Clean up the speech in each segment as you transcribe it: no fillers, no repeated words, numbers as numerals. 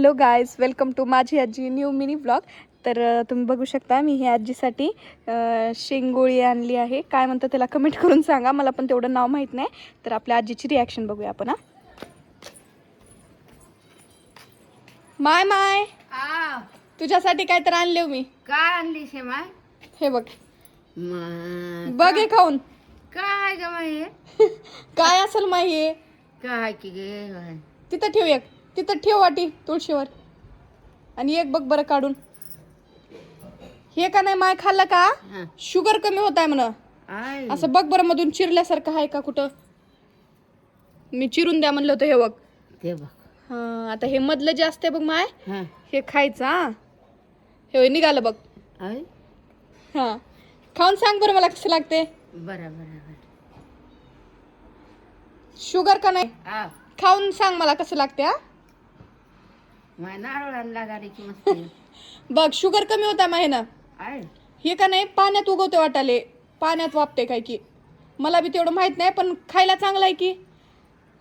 Hello guys, welcome to माझी आजी new mini blog. तर तुम्ही बघू शकता मी ही आजीसाठी शेंगोळी आणली आहे. काय म्हणतं त्याला कमेंट करून सांगा, मला पण तेवढं नाव माहीत नाही. तर आपल्या आजीची रिॲक्शन बघूया आपण. हा माय माय तुझ्यासाठी काय तर आणले मी. काय आणली शेमाय? हे बघ, बघ हे खाऊन. काय ग माय? काय असेल माय हे? काय की गे? तिथं ठेव, एक तिथं ठेव वाटी तुळशीवर. आणि एक बघ बरं काढून. हे का नाही माय खाल्लं का शुगर कमी होत आहे म्हण. असं बघ बरं, मधून चिरल्यासारखं आहे का कुठं? मी चिरून द्या म्हणलं होतं. हे बघ, ते बघ. हा आता हे मधलं जे असते बघ माय, हा हे खायचं. हा हे निघालं बघ. आई हा खाऊन सांग बरं मला कसं लागते. बरं बरं बरं. शुगर का नाही आ खाऊन सांग मला कसं लागते. हा माय नारळ आणला गाडीची मस्ती. बघ शुगर कमी होता माय ना. आय हे का नाही पाण्यात उगवते वाटाले, पाण्यात वापते काय की. मला बी तेवढं माहित नाही, पण खायला चांगलं आहे की.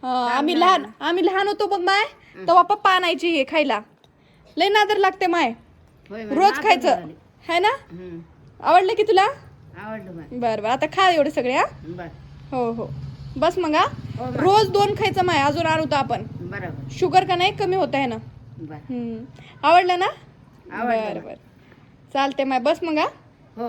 आम्ही लहान होतो बघ माय, तेव्हा पप्पा आणायची हे खायला. लय नादर लागते माय, होय रोज खायचं है ना. आवडलं की तुला? आवडलं माय. बरं बरं, आता खा एवढे सगळे. हा बर हो हो, बस मग. हा हो माय. रोज 2 खायचं माय, अजून आणतो आपण. बरोबर. शुगर का नाही कमी होत आहे ना. बर आवडलं ना? आवडलं बरं बरं, चालते माय, बस मग. हा हो.